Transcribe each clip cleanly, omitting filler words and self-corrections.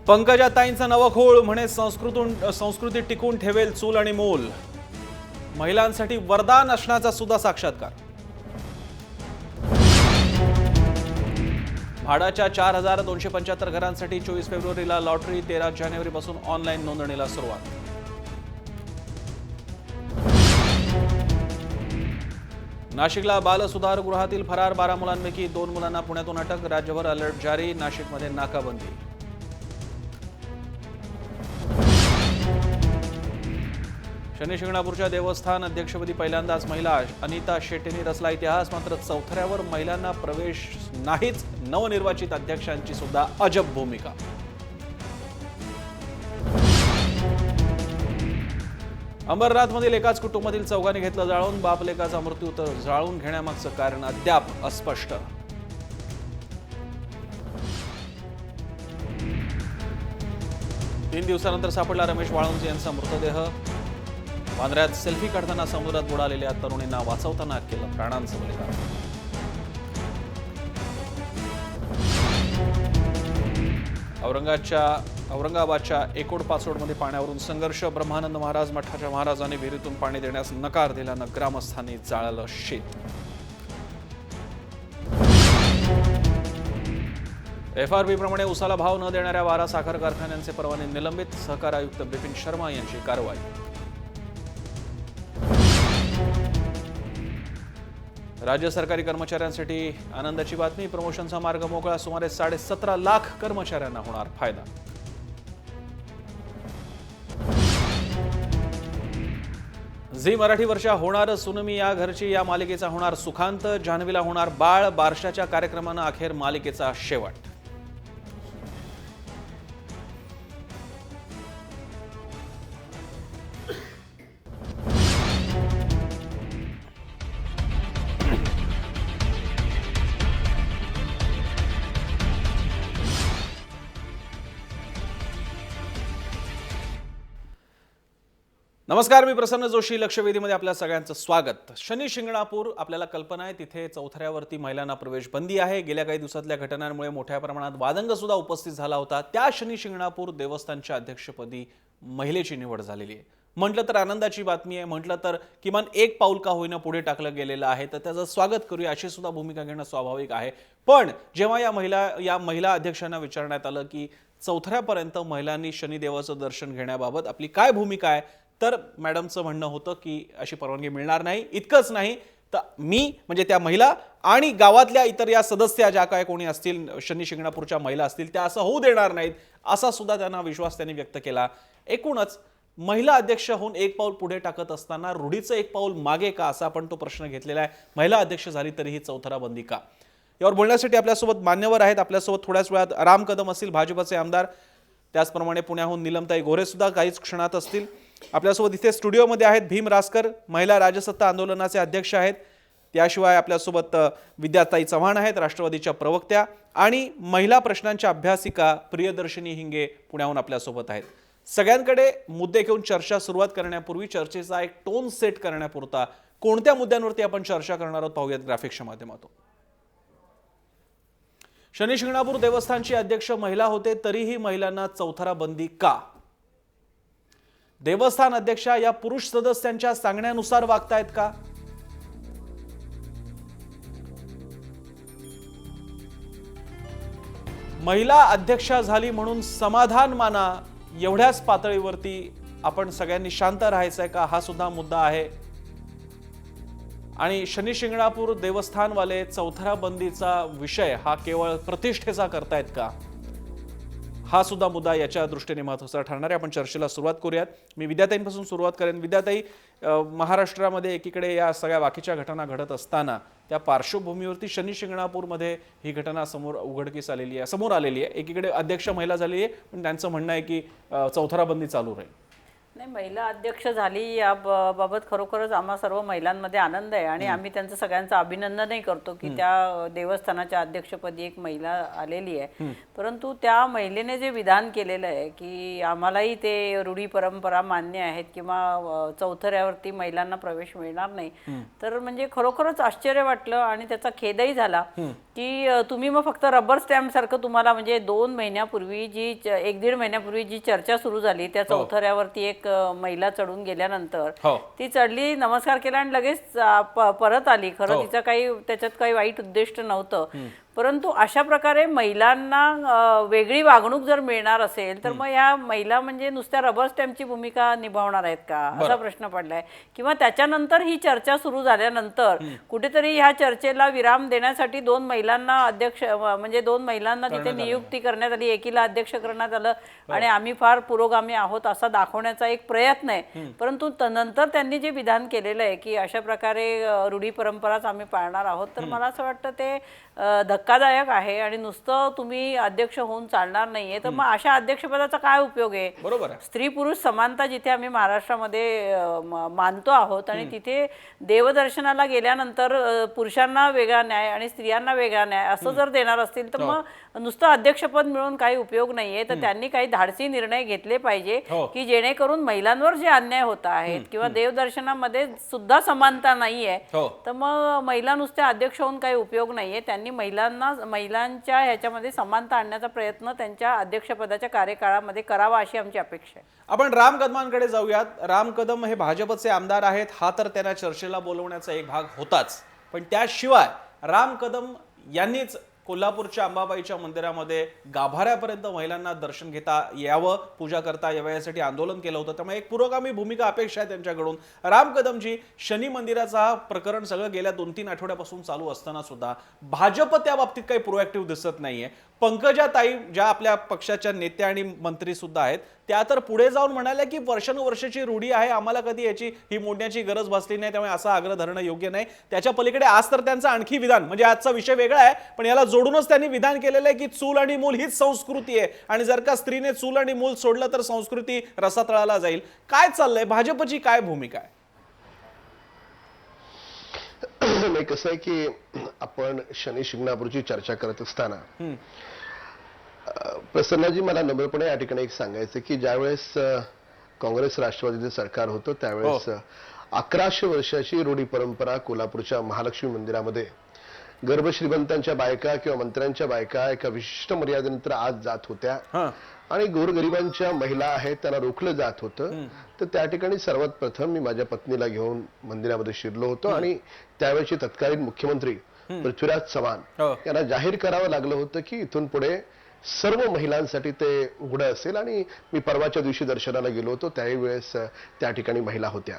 पंकजाताईंचा नवखोळ म्हणे संस्कृती टिकून ठेवेल चूल आणि मूल. महिलांसाठी वरदान असण्याचा सुद्धा साक्षात्कार. भाडाच्या 4275 घरांसाठी 24 फेब्रुवारीला लॉटरी. 13 जानेवारीपासून ऑनलाईन नोंदणीला सुरुवात. नाशिकला बालसुधारगृहातील फरार 12 मुलांपैकी 2 मुलांना पुण्यातून अटक. राज्यभर अलर्ट जारी. नाशिकमध्ये नाकाबंदी. शनी शिंगणापूरच्या देवस्थान अध्यक्षपदी पहिल्यांदाच महिला. अनिता शेट्टींनी रचला इतिहास. मात्र चौथऱ्यावर महिलांना प्रवेश नाहीच. नवनिर्वाचित अध्यक्षांची सुद्धा अजब भूमिका. अंबरनाथमधील एकाच कुटुंबातील चौघांनी घेतलं जाळून. बाप लेकाचा मृत्यू तर जाळून घेण्यामागचं कारण अद्याप अस्पष्ट. तीन दिवसानंतर सापडला रमेश वाळुंज यांचा मृतदेह. वांद्र्यात सेल्फी काढताना समुद्रात बुडालेल्या तरुणींना वाचवताना केलं प्राणांचं बलिदान. औरंगाबादच्या एकोड पाचोडमध्ये पाण्यावरून संघर्ष. ब्रह्मानंद महाराज मठाच्या महाराजांनी विहिरीतून पाणी देण्यास नकार दिल्यानं ग्रामस्थांनी जाळलं शेत. FRP प्रमाणे उसाला भाव न देणाऱ्या 12 साखर कारखान्यांचे परवाने निलंबित. सहकार आयुक्त बिपिन शर्मा यांची कारवाई. राज्य सरकारी कर्मचाऱ्यांसाठी आनंदाची बातमी. प्रमोशनचा मार्ग मोकळा. सुमारे 17.5 लाख कर्मचाऱ्यांना होणार फायदा. झी मराठीवरच्या होणार सुनमी या घरची या मालिकेचा होणार सुखांत. जान्हवीला होणार बाळ. बारशाच्या कार्यक्रमानं अखेर मालिकेचा शेवट. नमस्कार, मी प्रसन्न जोशी. लक्षवेधीमध्ये आपल्या सगळ्यांचं स्वागत. शनी शिंगणापूर आपल्याला कल्पना आहे, तिथे चौथऱ्यावरती महिलांना प्रवेश बंदी आहे. गेल्या काही दिवसातल्या घटनांमुळे मोठ्या प्रमाणात वादंग सुद्धा उपस्थित झाला होता. त्या शनी शिंगणापूर देवस्थानच्या अध्यक्षपदी महिलेची निवड झालेली आहे. म्हटलं तर आनंदाची बातमी आहे. म्हटलं तर किमान एक पाऊल का होईना पुढे टाकलं गेलेलं आहे, तर त्याचं स्वागत करूया अशी सुद्धा भूमिका घेणं स्वाभाविक आहे. पण जेव्हा या महिला अध्यक्षांना विचारण्यात आलं की चौथऱ्यापर्यंत महिलांनी शनिदेवाचं दर्शन घेण्याबाबत आपली काय भूमिका आहे, तर मॅडमचं म्हणणं होतं की अशी परवानगी मिळणार नाही. इतकंच नाही तर मी म्हणजे त्या महिला आणि गावातल्या इतर या सदस्य ज्या काय कोणी असतील, शनी शिंगणापूरच्या महिला असतील, त्या असं होऊ देणार नाहीत असा सुद्धा त्यांना विश्वास त्यांनी व्यक्त केला. एकूणच महिला अध्यक्ष होऊन एक पाऊल पुढे टाकत असताना रूढीचं एक पाऊल मागे का, असा आपण तो प्रश्न घेतलेला आहे. महिला अध्यक्ष झाली तरीही चौथरा बंदी का, यावर बोलण्यासाठी आपल्यासोबत मान्यवर आहेत. आपल्यासोबत थोड्याच वेळात राम कदम असतील, भाजपचे आमदार. त्याचप्रमाणे पुण्याहून नीलमताई गोरे सुद्धा काहीच क्षणात असतील. आपल्यासोबत इथे स्टुडिओमध्ये आहेत भीम रासकर, महिला राजसत्ता आंदोलनाचे अध्यक्ष आहेत. त्याशिवाय आपल्यासोबत विद्याताई चव्हाण आहेत, राष्ट्रवादीच्या प्रवक्त्या. आणि महिला प्रश्नांच्या अभ्यासिका प्रियदर्शनी हिंगे पुण्याहून आपल्यासोबत आहेत. सगळ्यांकडे मुद्दे घेऊन चर्चा सुरुवात करण्यापूर्वी चर्चेचा एक टोन सेट करण्यापुरता कोणत्या मुद्द्यांवरती आपण चर्चा करणार आहोत पाहूयात ग्राफिक्सच्या माध्यमातून. शनी शिंगणापूर देवस्थानची अध्यक्ष महिला होते तरीही महिलांना चौथरा बंदी का? देवस्थान अध्यक्षा या पुरुष सदस्यांच्या सांगण्यानुसार वागतायत का? महिला अध्यक्षा झाली म्हणून समाधान माना, एवढ्याच पातळीवरती आपण सगळ्यांनी शांत राहायचंय का, हा सुद्धा मुद्दा आहे. आणि शनी शिंगणापूर देवस्थानवाले चौथरा बंदीचा विषय हा केवळ प्रतिष्ठेचा करतायत का, हा सुद्धा मुद्दा याच्या दृष्टीने महत्त्वाचा ठरणार आहे. आपण चर्चेला सुरुवात करूयात. मी विद्याताईंपासून सुरुवात करेन. विद्याताई, महाराष्ट्रामध्ये एकीकडे या सगळ्या बाकीच्या घटना घडत असताना त्या पार्श्वभूमीवरती शनी शिंगणापूरमध्ये ही घटना उघडकीस आलेली आहे, समोर आलेली आहे. एकीकडे अध्यक्ष महिला झालेली आहे, पण त्यांचं म्हणणं आहे की चौथरा बंदी चालू राहील. नाही, महिला अध्यक्ष झाली या बाबत खरोखरच आम्हा सर्व महिलांमध्ये आनंद आहे आणि आम्ही त्यांचं सगळ्यांचं अभिनंदनही करतो की त्या देवस्थानाच्या अध्यक्षपदी एक महिला आलेली आहे. परंतु त्या महिलेने जे विधान केलेलं आहे की आम्हालाही ते रूढी परंपरा मान्य आहेत किंवा चौथऱ्यावरती महिलांना प्रवेश मिळणार नाही, तर म्हणजे खरोखरच आश्चर्य वाटलं आणि त्याचा खेदही झाला की तुम्ही मग फक्त रबर स्टॅम्प सारखं तुम्हाला म्हणजे 2 महिन्यापूर्वी जी 1-1.5 महिन्यापूर्वी जी चर्चा सुरू झाली त्या चौथऱ्यावरती एक महिला चढून गेल्यानंतर ती चढली, नमस्कार केला आणि लगेच परत आली. खरं तिचं काही त्याच्यात काही वाईट उद्दिष्ट नव्हतं, परंतु अशा प्रकारे महिलांना वेगळी वागणूक जर मिळणार असेल तर मग ह्या महिला म्हणजे नुसत्या रबर स्टॅम्पची भूमिका निभावणार आहेत का असा प्रश्न पडलाय. किंवा त्याच्यानंतर ही चर्चा सुरू झाल्यानंतर कुठेतरी ह्या चर्चेला विराम देण्यासाठी 2 महिलांना अध्यक्ष म्हणजे 2 महिलांना तिथे नियुक्ती करण्यात आली, एकीला अध्यक्ष करण्यात आलं आणि आम्ही फार पुरोगामी आहोत असा दाखवण्याचा एक प्रयत्न आहे. परंतु नंतर त्यांनी जे विधान केलेलं आहे की अशा प्रकारे रूढी परंपराच आम्ही पाळणार आहोत, तर मला असं वाटतं ते धक्कादायक आहे आणि नुसतं तुम्ही अध्यक्ष होऊन चालणार नाहीये. तर मग अशा अध्यक्षपदाचा काय उपयोग आहे? बरोबर, स्त्री पुरुष समानता जिथे आम्ही महाराष्ट्रामध्ये मानतो आहोत आणि तिथे देवदर्शनाला गेल्यानंतर पुरुषांना वेगळा न्याय आणि स्त्रियांना वेगळा न्याय असं जर देणार असतील तर मग नुसतं अध्यक्षपद मिळून काही उपयोग नाहीये. तर त्यांनी काही धाडसी निर्णय घेतले पाहिजे की जेणेकरून महिलांवर जे अन्याय होत आहेत किंवा देवदर्शनामध्ये सुद्धा समानता नाहीये तर मग महिला नुसत्या अध्यक्ष होऊन काही उपयोग नाहीये. त्यांनी महिलांच्या ह्याच्यामध्ये समानता आणण्याचा प्रयत्न त्यांच्या अध्यक्षपदाच्या कार्यकाळामध्ये करावा अशी आमची अपेक्षा आहे. आपण राम कदमांकडे जाऊयात. राम कदम हे भाजपचे आमदार आहेत, हा तर त्यांना चर्चेला बोलवण्याचा एक भाग होताच, पण त्याशिवाय राम कदम यांनीच कोल्हापूरच्या अंबाबाईच्या मंदिरामध्ये गाभाऱ्यापर्यंत महिलांना दर्शन घेता यावं, पूजा करता यावं यासाठी आंदोलन केलं होतं. त्यामुळे एक पुरोगामी भूमिका अपेक्षा आहे त्यांच्याकडून. राम कदमजी, शनी मंदिराचा प्रकरण सगळं गेल्या 2-3 आठवड्यापासून चालू असताना सुद्धा भाजप त्या बाबतीत काही प्रोएक्टिव्ह दिसत नाहीये. पंकजा ताई ज्या आपल्या पक्षाच्या नेत्या आणि मंत्री सुद्धा आहेत, त्या तर पुढे जाऊन म्हणाल्या की वर्षानुवर्षाची रूढी आहे, आम्हाला कधी ही मोडण्याची गरज भासली नाही, त्यामुळे असा आग्रह धरणं योग्य नाही. त्याच्या पलीकडे आज तर त्यांचं आणखी विधान, म्हणजे आजचा विषय वेगळा आहे पण याला जोडूनच त्यांनी विधान केलेलं आहे की चूल आणि मूल हीच संस्कृती आहे आणि जर का स्त्रीने चूल आणि मूल सोडलं तर संस्कृती रसातळाला जाईल. काय चाललंय, भाजपची काय भूमिका आहे? नाही, कसं आहे की आपण शनी शिंगणापूरची चर्चा करत असताना प्रसन्नाजी मला नम्रपणे या ठिकाणी एक सांगायचं की ज्यावेळेस काँग्रेस राष्ट्रवादीचं सरकार होतं त्यावेळेस 1100 वर्षाची रूढी परंपरा कोल्हापूरच्या महालक्ष्मी मंदिरामध्ये गर्भश्रीमंतांच्या बायका किंवा मंत्र्यांच्या बायका एका विशिष्ट मर्यादेनंतर आज जात होत्या आणि गोरगरिबांच्या महिला आहेत त्यांना रोखलं जात होतं. तर त्या ठिकाणी सर्वात प्रथम मी माझ्या पत्नीला घेऊन मंदिरामध्ये शिरलो होतो आणि त्यावेळेचे तत्कालीन मुख्यमंत्री पृथ्वीराज चव्हाण यांना जाहीर करावं लागलं होतं की इथून पुढे सर्व महिलांसाठी ते उघडं असेल. आणि मी परवाच्या दिवशी दर्शनाला गेलो होतो, त्याही वेळेस त्या ठिकाणी महिला होत्या.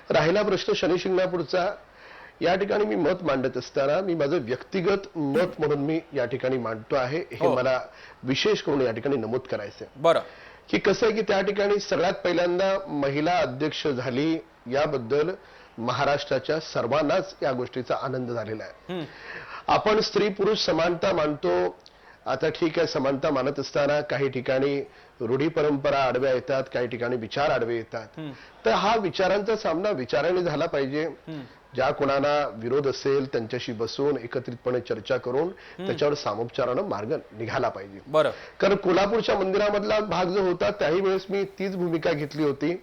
राहिला प्रश्न शनी शिंगणापूरचा, या ठिकाणी मी मत मांडत असताना मी माझं व्यक्तिगत मत म्हणून मी या ठिकाणी मांडतो आहे, हे मला विशेष करून या ठिकाणी नमूद करायचं आहे. बरं, की कसं आहे की त्या ठिकाणी सगळ्यात पहिल्यांदा महिला अध्यक्ष झाली याबद्दल महाराष्ट्राच्या सर्वांनाच या गोष्टीचा आनंद झालेला आहे. आपण स्त्री पुरुष समानता मानतो, आता ठीक आहे, समानता मानत असताना काही ठिकाणी रूढी परंपरा आडव्या येतात, काही ठिकाणी विचार आडवे येतात. तर हा विचारांचा सामना विचाराने झाला पाहिजे. ज्या कोणाला विरोध असेल त्यांच्याशी बसून एकत्रितपणे चर्चा करून त्याच्यावर सामोपचारानं मार्ग निघाला पाहिजे. बरं, कारण कोल्हापूरच्या मंदिरामधला भाग जो होता त्याही वेळेस मी तीच भूमिका घेतली होती.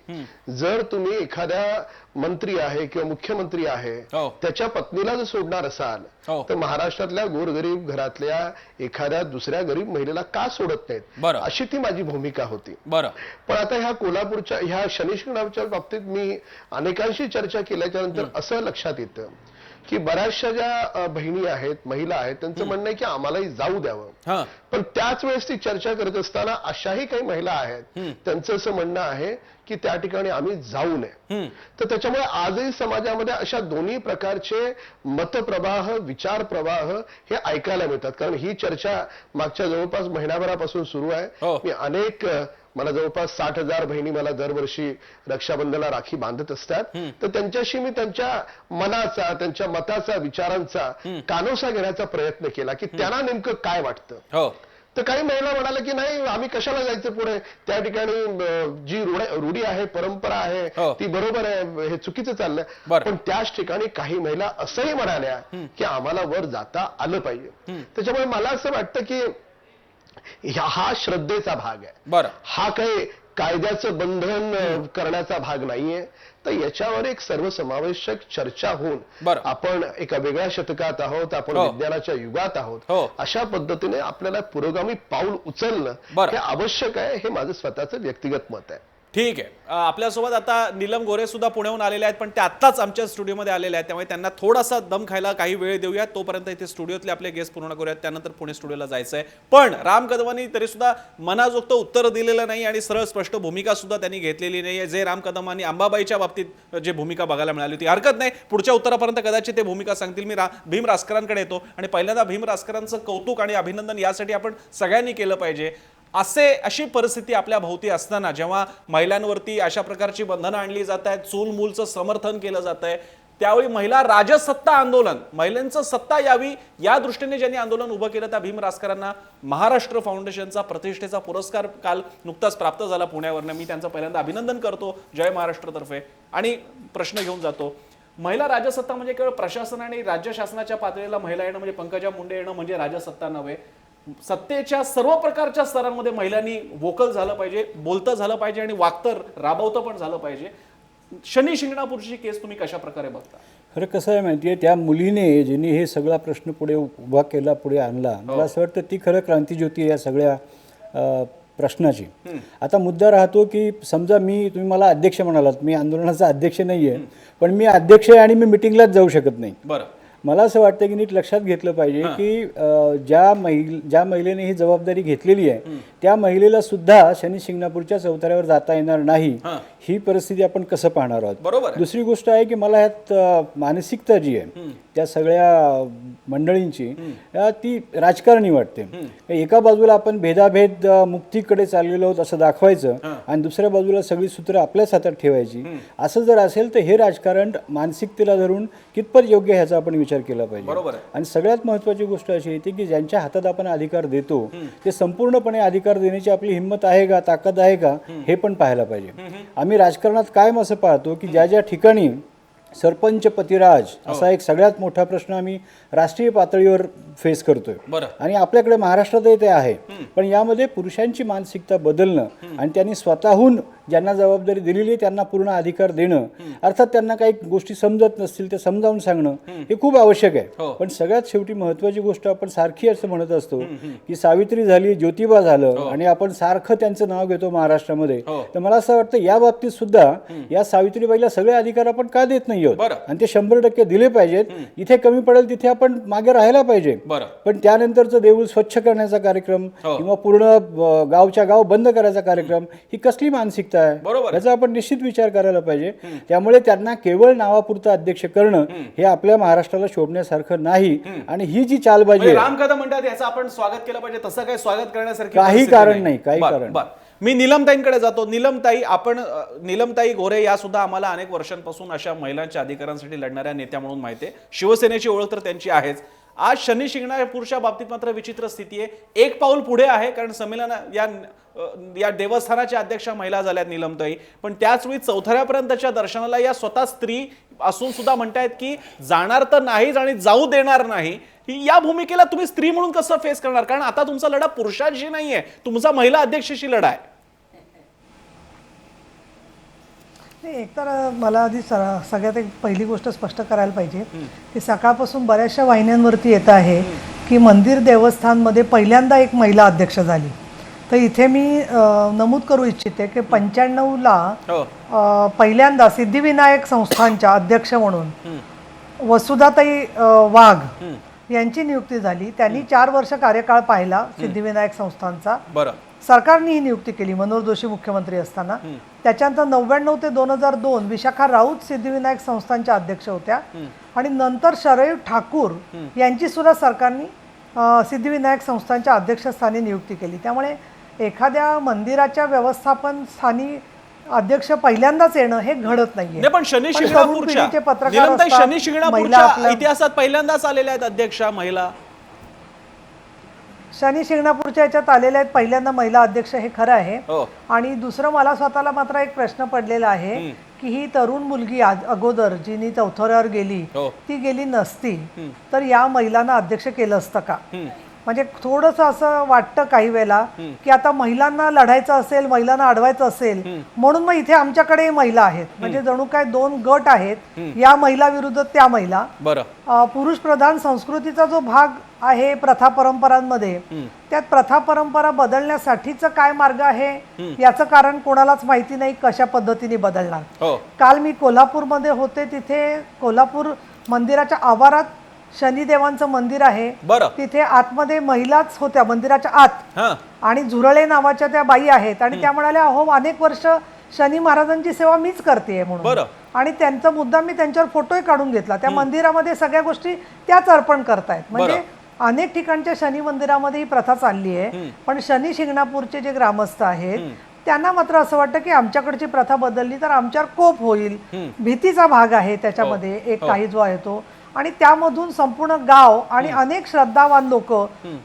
जर तुम्ही एखाद्या मंत्री आहे किंवा मुख्यमंत्री आहे त्याच्या पत्नीला जर सोडणार असाल तर महाराष्ट्रातल्या गोरगरीब घरातल्या एखाद्या दुसऱ्या गरीब महिलेला का सोडत नाहीत, अशी ती माझी भूमिका होती. बरं, पण आता ह्या कोल्हापूरच्या ह्या शनी शिंगणापूरच्या बाबतीत मी अनेकांशी चर्चा केल्याच्या नंतर असं लक्षात येतं की बऱ्याचशा ज्या बहिणी आहेत, महिला आहेत, त्यांचं म्हणणं आहे की आम्हालाही जाऊ द्यावं. पण त्याच वेळेस ती चर्चा करत असताना अशाही काही महिला आहेत त्यांचं असं म्हणणं आहे की त्या ठिकाणी आम्ही जाऊ नये. तर त्याच्यामुळे आजही समाजामध्ये अशा दोन्ही प्रकारचे मतप्रवाह, विचार प्रवाह हे ऐकायला मिळतात. कारण ही चर्चा मागच्या जवळपास महिनाभरापासून सुरू आहे. मी मला जवळपास 60,000 बहिणी मला दरवर्षी रक्षाबंधनाला राखी बांधत असतात. तर त्यांच्याशी मी त्यांच्या मनाचा, त्यांच्या मताचा, विचारांचा कानोसा घेण्याचा प्रयत्न केला की त्यांना नेमकं काय वाटतं. तर काही महिला म्हणाल्या की नाही आम्ही कशाला जायचं पुढे, त्या ठिकाणी जी रूढी आहे, परंपरा आहे ती बरोबर आहे, हे चुकीचं चाललंय. पण त्याच ठिकाणी काही महिला असंही म्हणाल्या की आम्हाला वर जाता आलं पाहिजे. त्याच्यामुळे मला असं वाटतं की हा श्रद्धेचा भाग आहे, हा काही कायद्याचं बंधन करण्याचा भाग नाहीये. तर याच्यावर एक सर्वसमावेशक चर्चा होऊन आपण एका वेगळ्या शतकात आहोत, आपण विज्ञानाच्या युगात आहोत, अशा पद्धतीने आपल्याला पुरोगामी पाऊल उचलणं हे आवश्यक आहे. हे माझं स्वतःचं व्यक्तिगत मत आहे. ठीक आहे. आपल्यासोबत आता नीलम गोरे सुद्धा पुण्याहून आलेले आहेत, पण ते आत्ताच आमच्या स्टुडिओमध्ये आलेले आहेत, त्यामुळे त्यांना थोडासा दम खायला काही वेळ देऊयात. तोपर्यंत इथे स्टुडिओतले आपले गेस्ट पूर्ण करूयात, त्यानंतर पुणे स्टुडिओला जायचं आहे. पण राम कदमांनी तरी सुद्धा मनाजोगतं उत्तर दिलेलं नाही आणि सरळ स्पष्ट भूमिका सुद्धा त्यांनी घेतलेली नाही. जे राम कदमांनी अंबाबाईच्या बाबतीत जे भूमिका बघायला मिळाली होती, हरकत नाही, पुढच्या उत्तरापर्यंत कदाचित ते भूमिका सांगतील. मी भीम रासकरांकडे येतो आणि पहिल्यांदा भीम रासकरांचं कौतुक आणि अभिनंदन यासाठी आपण सगळ्यांनी केलं पाहिजे. अशी परिस्थिती आपल्या भोवती असताना जेव्हा महिलांवरती अशा प्रकारची बंधनं आणली जात आहेत, चूल मूलचं समर्थन केलं जात आहे, त्यावेळी महिला राजसत्ता आंदोलन, महिलांचं सत्ता यावी या दृष्टीने ज्यांनी आंदोलन उभं केलं त्या भीम रासकरांना महाराष्ट्र फाउंडेशनचा प्रतिष्ठेचा पुरस्कार काल नुकताच प्राप्त झाला पुण्यावरनं. मी त्यांचं पहिल्यांदा अभिनंदन करतो जय महाराष्ट्रतर्फे आणि प्रश्न घेऊन जातो. महिला राजसत्ता म्हणजे केवळ प्रशासन आणि राज्य शासनाच्या पातळीला महिला येणं म्हणजे पंकजा मुंडे येणं म्हणजे राजसत्ता नव्हे. सत्तेच्या सर्व प्रकारच्या स्तरांमध्ये महिलांनी वोकल झालं पाहिजे, बोलतं झालं पाहिजे आणि वागतं राबवतं पण झालं पाहिजे. शनी शिंगणापूरची केस तुम्ही कशा प्रकारे बघता? खरं कसं आहे माहिती आहे, त्या मुलीने जिने हे सगळा प्रश्न पुढे उभा केला, पुढे आणला, मला असं वाटतं ती खरं क्रांतिज्योती आहे या सगळ्या प्रश्नाची. आता मुद्दा राहतो की समजा तुम्ही मला अध्यक्ष म्हणालात, मी आंदोलनाचा अध्यक्ष नाही आहे, पण मी अध्यक्ष आहे आणि मी मिटिंगलाच जाऊ शकत नाही. मला असं वाटतं की नीट लक्षात घेतलं पाहिजे की ज्या महिलेने ही जबाबदारी घेतलेली आहे त्या महिलेला सुद्धा शनी शिंगणापूरच्या चौथऱ्यावर जाता येणार नाही. ही परिस्थिती आपण कसं पाहणार आहोत. दुसरी गोष्ट आहे की मला ह्यात मानसिकता जी आहे त्या सगळ्या मंडळींची ती राजकारणी वाटते. एका बाजूला आपण भेदाभेद मुक्तीकडे चाललेलो आहोत असं दाखवायचं आणि दुसऱ्या बाजूला सगळी सूत्र आपल्याच हातात ठेवायची. असं जर असेल तर हे राजकारण मानसिकतेला धरून कितपत योग्य ह्याचा आपण विचार केला पाहिजे. आणि सगळ्यात महत्त्वाची गोष्ट अशी येते की ज्यांच्या हातात आपण अधिकार देतो ते संपूर्णपणे अधिकार देण्याची आपली हिंमत आहे का, ताकद आहे का, हे पण पाहायला पाहिजे. आम्ही राजकारणात कायम असं पाहतो की ज्या ठिकाणी सरपंच पतिराज असा एक सगळ्यात मोठा प्रश्न आम्ही राष्ट्रीय पातळीवर फेस करतोय आणि आपल्याकडे महाराष्ट्रातही ते आहे. पण यामध्ये पुरुषांची मानसिकता बदलणं आणि त्यांनी स्वतःहून ज्यांना जबाबदारी दिलेली आहे त्यांना पूर्ण अधिकार देणं, अर्थात त्यांना काही गोष्टी समजत नसतील ते समजावून सांगणं हे खूप आवश्यक आहे. पण सगळ्यात शेवटी महत्वाची गोष्ट आपण सारखी असं म्हणत असतो की सावित्री झाली, ज्योतिबा झालं आणि आपण सारखं त्यांचं नाव घेतो महाराष्ट्रामध्ये. तर मला असं वाटतं या बाबतीत सुद्धा या सावित्रीबाईला सगळे अधिकार आपण का देत नाही आहोत आणि ते 100% दिले पाहिजेत. इथे कमी पडेल तिथे आपण मागे राहायला पाहिजे. पण त्यानंतरचं देऊळ स्वच्छ करण्याचा कार्यक्रम किंवा पूर्ण गावच्या गाव बंद करायचा कार्यक्रम ही कसली मानसिकता आहे याचा आपण निश्चित विचार करायला पाहिजे. त्यामुळे त्यांना केवळ नावापुरतं अध्यक्ष करणं हे आपल्या महाराष्ट्राला शोभण्यासारखं नाही. आणि ही जी चालबाजी राम कदम म्हणतात याचं आपण स्वागत केलं पाहिजे, तसं काही स्वागत करण्यासारखं काही कारण नाही, काही कारण. मी नीलमताईंकडे जातो. नीलमताई गोरे या सुद्धा आम्हाला अनेक वर्षांपासून अशा महिलांच्या अधिकारांसाठी लढणाऱ्या नेत्या म्हणून माहिती आहे. शिवसेनेची ओळख तर त्यांची आहेच. आज शनी शिंगणापूरच्या बाबतीत मात्र विचित्र स्थिती आहे. एक पाऊल पुढे आहे कारण संमेलन या देवस्थानाच्या अध्यक्षा महिला झाल्यात नीलमताई, पण त्याच वेळी चौथऱ्यापर्यंतच्या दर्शनाला या स्वतः स्त्री असून सुद्धा म्हणतायत की जाणार तर नाहीच आणि जाऊ देणार नाही. या भूमिकेला तुम्ही स्त्री म्हणून कसं फेस करणार? कारण आता तुमचा लढा पुरुषांशी नाहीये, तुमचा महिला अध्यक्षाशी लढा आहे. एकतर मला आधी सगळ्यात एक पहिली गोष्ट स्पष्ट करायला पाहिजे की सकाळपासून बऱ्याचशा वाहिन्यांवरती येत आहे की मंदिर देवस्थानमध्ये पहिल्यांदा एक महिला अध्यक्ष झाली. तर इथे मी नमूद करू इच्छिते की 95ला पहिल्यांदा सिद्धिविनायक संस्थानच्या अध्यक्ष म्हणून वसुधाताई वाघ यांची नियुक्ती झाली. त्यांनी 4 वर्ष कार्यकाळ पाहिला सिद्धिविनायक संस्थानचा. सरकारने ही नियुक्ती केली मनोहर जोशी मुख्यमंत्री असताना. त्याच्यानंतर 99 ते 2002 विशाखा राऊत सिद्धिविनायक संस्थानच्या अध्यक्ष होत्या आणि नंतर शरयू ठाकूर यांची सुद्धा सरकारने सिद्धिविनायक संस्थानच्या अध्यक्षस्थानी नियुक्ती केली. त्यामुळे एखाद्या मंदिराच्या व्यवस्थापन स्थानी अध्यक्ष पहिल्यांदाच येणं हे घडत नाहीये. पण शनी शिंगणापूरच्या इतिहासात पहिल्यांदाच आलेल्या आहेत अध्यक्षा महिला. शनी शिंगणापूरच्या याच्यात आलेल्या आहेत पहिल्यांदा महिला अध्यक्ष, हे खरं आहे. हो. आणि दुसरं मला स्वतःला मात्र एक प्रश्न पडलेला आहे की ही तरुण मुलगी अगोदर जी चौथऱ्यावर गेली हो. ती गेली नसती तर या महिलांना अध्यक्ष केलं असतं का? म्हणजे थोडंसं असं वाटतं काही वेळेला की आता महिलांना लढायचं असेल, महिलांना अडवायचं असेल म्हणून मग इथे आमच्याकडे महिला आहेत, म्हणजे जणू काय दोन गट आहेत, या महिला विरुद्ध त्या महिला. बरं. पुरुष प्रधान संस्कृतीचा जो भाग आहे प्रथा परंपरांमध्ये, त्यात प्रथा परंपरा बदलण्यासाठीचा काय मार्ग आहे याचं कारण कोणालाच माहिती नाही, कशा पद्धतीने बदलणार. हो. काल मी कोल्हापूरमध्ये होते, तिथे कोल्हापूर मंदिराच्या आवारात शनिदेवांचं मंदिर आहे. बरं. तिथे आतमध्ये महिलाच होत्या मंदिराच्या आत, हां. आणि झुरळे नावाच्या त्या बाई आहेत, आणि त्या म्हणाल्या अहो अनेक वर्ष शनी महाराजांची सेवा मीच करते म्हणून. बरं. आणि त्यांचा मुद्दा मी त्यांच्यावर फोटोही काढून घेतला. त्या मंदिरामध्ये सगळ्या गोष्टी त्याच अर्पण करतायत. म्हणजे अनेक ठिकाणच्या शनी मंदिरामध्ये ही प्रथा चालली आहे. पण शनी शिंगणापूरचे जे ग्रामस्थ आहेत त्यांना मात्र असं वाटतं की आमच्याकडची प्रथा बदलली तर आमच्यावर कोप होईल, भीतीचा भाग आहे त्याच्यामध्ये एक काही जो आहे तो. आणि त्यामधून संपूर्ण गाव आणि अनेक श्रद्धावान लोक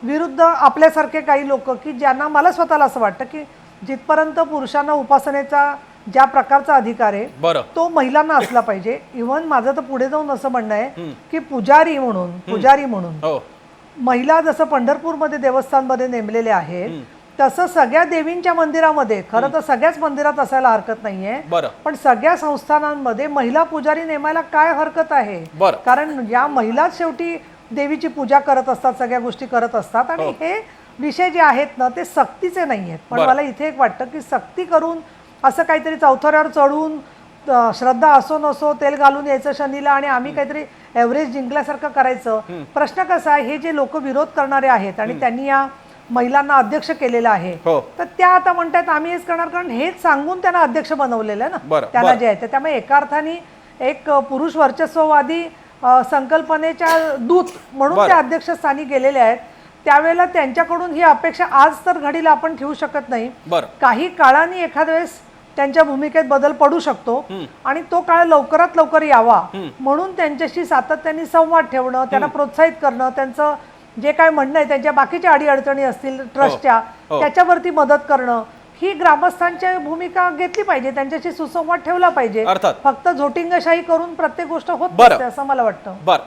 विरुद्ध आपल्यासारखे काही लोक की ज्यांना, मला स्वतःला असं वाटतं की जिथपर्यंत पुरुषांना उपासनेचा ज्या प्रकारचा अधिकार आहे तो महिलांना असला पाहिजे. इव्हन माझं तर पुढे जाऊन असं म्हणणं आहे की पुजारी म्हणून महिला जसं पंढरपूरमध्ये देवस्थानमध्ये नेमलेले आहेत तसं सगळ्या देवींच्या मंदिरामध्ये, खरं तर सगळ्याच मंदिरात असायला हरकत नाहीये, पण सगळ्या संस्थानांमध्ये महिला पुजारी नेमायला काय हरकत आहे? कारण या महिलाच शेवटी देवीची पूजा करत असतात, सगळ्या गोष्टी करत असतात. आणि हे विषय जे आहेत ना ते सक्तीचे नाही आहेत. पण मला इथे एक वाटतं की सक्ती करून असं काहीतरी चौथऱ्यावर चढून श्रद्धा असो नसो तेल घालून यायचं शनीला आणि आम्ही काहीतरी एव्हरेज जिंकल्यासारखं करायचं. प्रश्न कसा आहे, हे जे लोक विरोध करणारे आहेत आणि त्यांनी या महिलांना अध्यक्ष केलेलं आहे, तर त्या आता म्हणतात आम्ही हेच करणार, कारण हेच सांगून त्यांना अध्यक्ष बनवलेलं आहे ना त्यांना जे आहे. त्यामुळे एका अर्थाने एक पुरुष वर्चस्ववादी संकल्पनेच्या दूत म्हणून त्या अध्यक्षस्थानी गेलेले आहेत. त्यावेळेला त्यांच्याकडून ही अपेक्षा आज तर घडीला आपण ठेवू शकत नाही. काही काळाने एखाद्या वेळेस त्यांच्या भूमिकेत बदल पडू शकतो आणि तो काळ लवकरात लवकर यावा म्हणून त्यांच्याशी सातत्याने संवाद ठेवणं, त्यांना प्रोत्साहित करणं, त्यांचं जे काय म्हणणं आहे, त्यांच्या बाकीच्या अडीअडचणी असतील ट्रस्टच्या त्याच्यावरती मदत करणं, ही ग्रामस्थांची भूमिका घेतली पाहिजे, त्यांच्याशी सुसंवाद ठेवला पाहिजे. फक्त झोटिंगशाही करून प्रत्येक गोष्ट होत नसते असं मला वाटतं.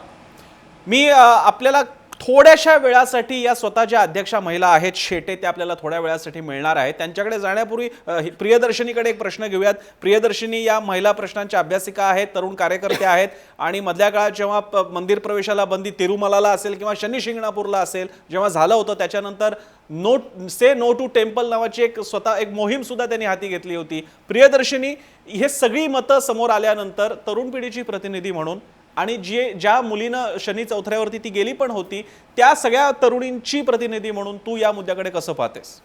मी आपल्याला थोड्याशा वेळासाठी या स्वतःच्या अध्यक्षा महिला आहेत शेटे, त्या आपल्याला थोड्या वेळासाठी मिळणार आहेत. त्यांच्याकडे जाण्यापूर्वी प्रियदर्शनीकडे एक प्रश्न घेऊयात. प्रियदर्शनी या महिला प्रश्नांच्या अभ्यासिका आहेत, तरुण कार्यकर्त्या आहेत आणि मधल्या काळात जेव्हा मंदिर प्रवेशाला बंदी तिरुमलाला असेल किंवा शनी शिंगणापूरला असेल जेव्हा झालं होतं त्याच्यानंतर नो टू टेम्पल नावाची एक मोहीम सुद्धा त्यांनी हाती घेतली होती. प्रियदर्शनी, हे सगळी मतं समोर आल्यानंतर तरुण पिढीची प्रतिनिधी म्हणून आणि ज्या मुलीनं शनी चौथऱ्यावरती ती गेली पण होती त्या सगळ्या तरुणींची प्रतिनिधी म्हणून तू या मुद्द्याकडे कसं पाहतेस?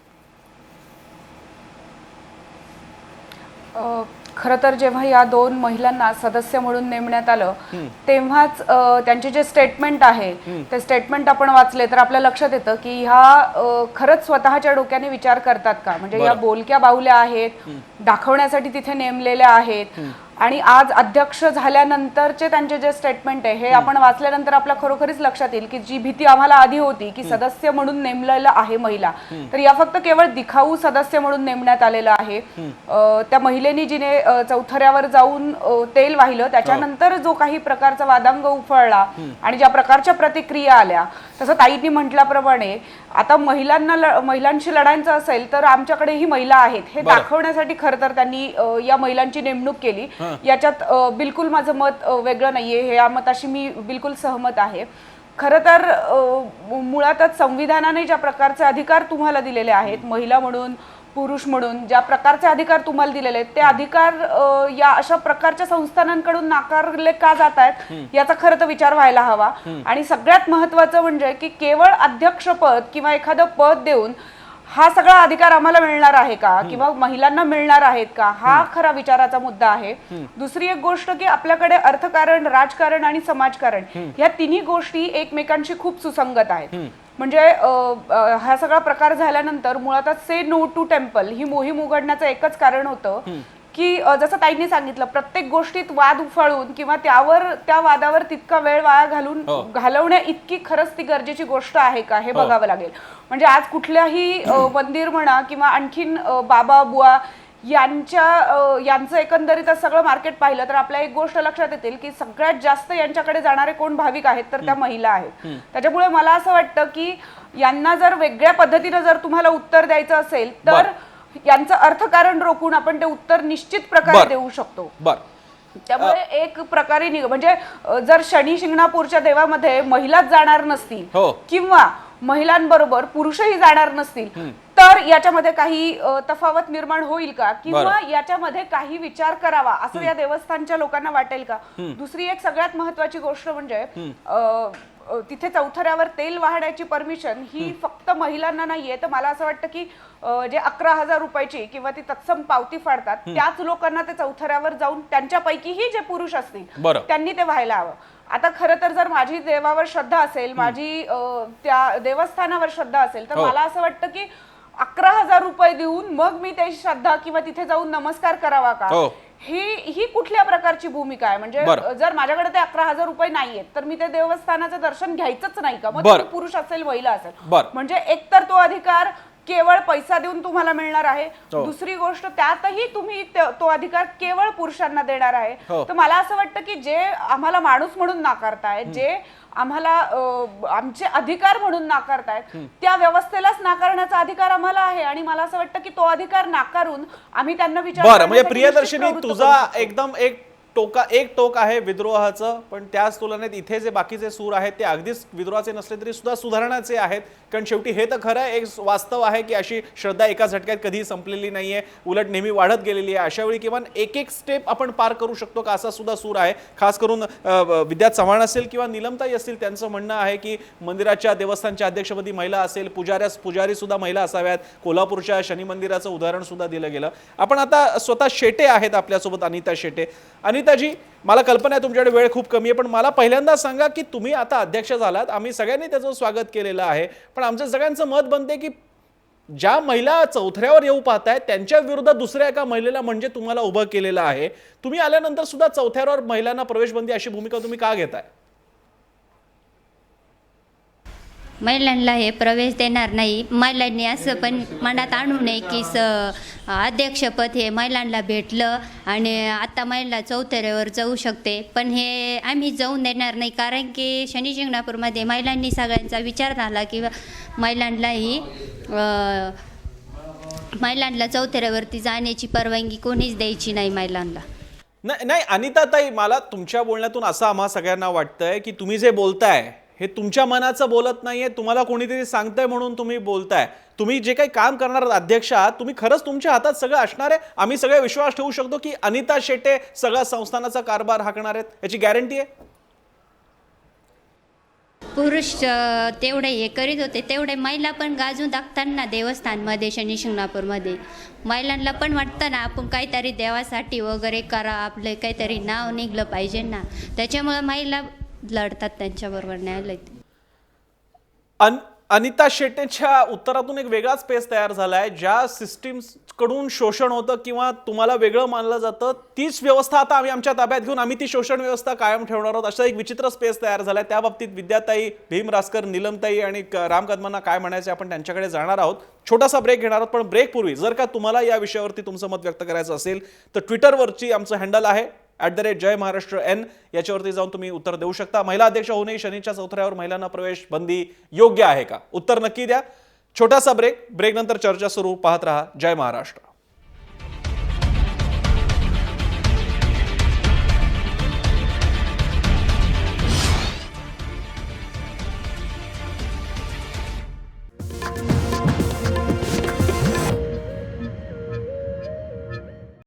खरं तर जेव्हा या दोन महिलांना सदस्य म्हणून नेमण्यात आलं तेव्हाच त्यांचे जे स्टेटमेंट आहे ते स्टेटमेंट आपण वाचले तर आपल्या लक्षात येतं की ह्या खरंच स्वतःच्या डोक्याने विचार करतात का? म्हणजे या बोलक्या बाहुल्या आहेत, दाखवण्यासाठी तिथे नेमलेल्या आहेत आणि आज अध्यक्ष झाल्यानंतरचे त्यांचे जे स्टेटमेंट आहे हे आपण वाचल्यानंतर आपल्या खरोखरीच लक्षात येईल की जी भीती आम्हाला आधी होती की सदस्य म्हणून नेमलेलं आहे महिला, तर या फक्त केवळ दिखाऊ सदस्य म्हणून नेमण्यात आलेलं आहे. त्या महिलेनी जिने चौथऱ्यावर जाऊन तेल वाहिलं त्याच्यानंतर जो काही प्रकारचा वादांग उफळला आणि ज्या प्रकारच्या प्रतिक्रिया आल्या, तसं ताईंनी म्हटल्याप्रमाणे आता महिलांशी लढायचं असेल तर आमच्याकडेही महिला आहेत हे दाखवण्यासाठी खरं तर त्यांनी या महिलांची नेमणूक केली. याच्यात बिलकुल माझं मत वेगळं नाहीये, हे या मताशी मी बिलकुल सहमत आहे. खरं तर मुळातच संविधानाने ज्या प्रकारचे अधिकार तुम्हाला दिलेले आहेत, महिला म्हणून पुरुष म्हणून ज्या प्रकारचे अधिकार तुम्हाला दिलेले आहेत ते अधिकार या अशा प्रकारच्या संस्थानांकडून नाकारले का जात आहेत याचा खरं तर विचार व्हायला हवा. आणि सगळ्यात महत्वाचं म्हणजे की केवळ अध्यक्षपद किंवा एखादं पद देऊन हा सगळा अधिकार आम्हाला मिळणार आहे का किंवा महिलांना मिळणार आहेत का, हा खरा विचाराचा मुद्दा आहे. दुसरी एक गोष्ट की आपल्याकडे अर्थकारण, राजकारण आणि समाजकारण ह्या तिन्ही गोष्टी एकमेकांशी खूप सुसंगत आहेत. म्हणजे हा सगळा प्रकार झाल्यानंतर मुळातच से नो टू टेम्पल ही मोहीम उघडण्याचं एकच कारण होतं की जसं ताईंनी सांगितलं, प्रत्येक गोष्टीत वाद उफाळून किंवा त्या वादावर तितका वेळ वाया घालवण्या इतकी खरंच ती गरजेची गोष्ट आहे का हे बघावं लागेल. म्हणजे आज कुठल्याही मंदिर म्हणा किंवा आणखीन बाबा बुवा यांचं एकंदरीत सगळं मार्केट पाहिलं तर आपल्या एक गोष्ट लक्षात येतील की सगळ्यात जास्त यांच्याकडे जाणारे कोण भाविक आहेत तर त्या महिला आहेत. त्याच्यामुळे मला असं वाटतं की यांना जर वेगळ्या पद्धतीनं जर तुम्हाला उत्तर द्यायचं असेल तर यांचं अर्थकारण रोखून आपण ते उत्तर निश्चित प्रकारे देऊ शकतो. त्यामुळे एक प्रकारे म्हणजे जर शनी शिंगणापूरच्या देवामध्ये महिलाच जाणार नसतील किंवा महिलांबरोबर पुरुषही जाणार नसतील तर याच्यामध्ये काही तफावत निर्माण होईल का किंवा याच्यामध्ये काही विचार करावा असं या देवस्थानच्या लोकांना वाटेल का. दुसरी एक सगळ्यात महत्वाची गोष्ट म्हणजे तिथे चौथऱ्यावर तेल वाहण्याची परमिशन ही फक्त महिलांना नाहीये. तर मला असं वाटतं की जे 11,000 रुपयाची किंवा ती तत्सम पावती फाडतात त्याच लोकांना ते चौथऱ्यावर जाऊन त्यांच्यापैकीही जे पुरुष असतील त्यांनी ते व्हायला हवं. आता खरं तर जर माझी देवावर श्रद्धा असेल, माझी त्या देवस्थानावर श्रद्धा असेल तर मला असं वाटतं की 11,000 रुपये देऊन मग मी ते श्रद्धा किंवा तिथे जाऊन नमस्कार करावा का, ही कुठल्या प्रकारची भूमिका आहे. म्हणजे जर माझ्याकडे ते 11,000 रुपये नाहीयेत तर मी ते देवस्थानाचं दर्शन घ्यायचंच नाही का, मग पुरुष असेल महिला असेल. म्हणजे एकतर तो अधिकार केवळ पैसा देऊन तुम्हाला मिळणार आहे, दुसरी गोष्ट त्यातही तुम्ही तो अधिकार केवळ पुरुषांना देणार आहे. तर मला असं वाटतं की जे आम्हाला माणूस म्हणून नाकारतायत, जे आम्हाला आमचे अधिकार म्हणून नाकारतायत त्या व्यवस्थेलाच नाकारण्याचा अधिकार आम्हाला आहे. आणि मला असं वाटतं की तो अधिकार नाकारून आम्ही त्यांना बरं म्हणजे प्रियदर्शनी तुझा एकदम एक टोक आहे विद्रोहाचं, पण त्याच तुलनेत इथे जे बाकीचे सूर आहेत ते अगदीच विद्रोहाचे नसले तरी सुद्धा सुधारणाचे आहेत. कारण शेवटी हे तर खरं एक वास्तव आहे की अशी श्रद्धा एका झटक्यात कधी संपलेली नाहीये, उलट नेहमी वाढत गेलेली आहे. अशा वेळी किमान एक स्टेप आपण पार करू शकतो का असा सुद्धा सूर आहे. खास करून विद्या चव्हाण असेल किंवा नीलमताई असतील त्यांचं म्हणणं आहे की मंदिराच्या देवस्थानच्या अध्यक्षपदी महिला असेल, पुजारी सुद्धा महिला असाव्यात. कोल्हापूरच्या शनी मंदिराचं उदाहरण सुद्धा दिलं गेलं. आपण आता स्वतः शेटे आहेत आपल्यासोबत, अनिता शेटे. अनिताजी, मला कल्पना आहे तुमच्याकडे वेळ खूप कमी आहे, पण मला पहिल्यांदा सांगा की तुम्ही आता अध्यक्ष झालात, आम्ही सगळ्यांनी त्याचं स्वागत केलेलं आहे, पण आमच्या सगळ्यांचं मत बनते की ज्या महिला चौथऱ्यावर येऊ पाहतायत त्यांच्या विरोधात दुसऱ्या एका महिलेला म्हणजे तुम्हाला उभं केलेलं आहे. तुम्ही आल्यानंतर सुद्धा चौथऱ्यावर महिलांना प्रवेशबंदी अशी भूमिका तुम्ही का घेताय? महिलांना हे प्रवेश देणार नाही. महिलांनी असं पण मनात आणू नये की अध्यक्षपद हे महिलांना भेटलं आणि आता महिला चौथऱ्यावर जाऊ शकते, पण हे आम्ही जाऊन देणार नाही. कारण की शनी शिंगणापूरमध्ये महिलांनी सगळ्यांचा विचार झाला की महिलांना चौथऱ्यावरती जाण्याची परवानगी कोणीच द्यायची नाही महिलांना. नाही अनिताताई, मला तुमच्या बोलण्यातून असं आम्हा सगळ्यांना वाटतंय की तुम्ही जे बोलताय हे तुमच्या मनाचं बोलत नाहीये, तुम्हाला कोणीतरी सांगतंय म्हणून तुम्ही बोलताय. तुम्ही जे काही काम करणार अध्यक्ष आहात, तुम्ही खरंच तुमच्या हातात सगळं असणार आहे? आम्ही सगळे विश्वास ठेवू शकतो की अनिता शेटे सगळ्या संस्थानाचा कारभार हाकणार आहेत, याची गॅरंटी आहे? पुरुष तेवढे हे करीत होते तेवढे महिला पण गाजून दाखताना देवस्थानमध्ये शनी शिंगणापूरमध्ये महिलांना पण वाटतं ना आपण काहीतरी देवासाठी वगैरे करा, आपलं काहीतरी नाव निघलं पाहिजे ना, त्याच्यामुळे महिला लढतात त्यांच्याबरोबर न्यायालयात. अनिता शेटेच्या उत्तरातून एक वेगळाच पेस तयार झालाय. ज्या सिस्टीम कडून शोषण होतं किंवा तुम्हाला वेगळं मानलं जातं तीच व्यवस्था आता आम्ही आमच्या ताब्यात घेऊन आम्ही ती शोषण व्यवस्था कायम ठेवणार आहोत, असा एक विचित्र स्पेस तयार झालाय. त्या बाबतीत विद्याताई, भीम रासकर, नीलमताई आणि राम कदमांना काय म्हणायचं आपण त्यांच्याकडे जाणार आहोत. छोटासा ब्रेक घेणार आहोत, पण ब्रेक पूर्वी जर का तुम्हाला या विषयावरती तुमचं मत व्यक्त करायचं असेल तर ट्विटरवरची आमचं हँडल आहे @जय महाराष्ट्र N, याच्यावरती जाऊन तुम्ही उत्तर देऊ शकता. महिला अध्यक्ष होऊनही शनीच्या चौथऱ्यावर महिलांना प्रवेश बंदी योग्य आहे का? उत्तर नक्की द्या. छोटासा ब्रेक नंतर चर्चा सुरू. पाहत रहा जय महाराष्ट्र.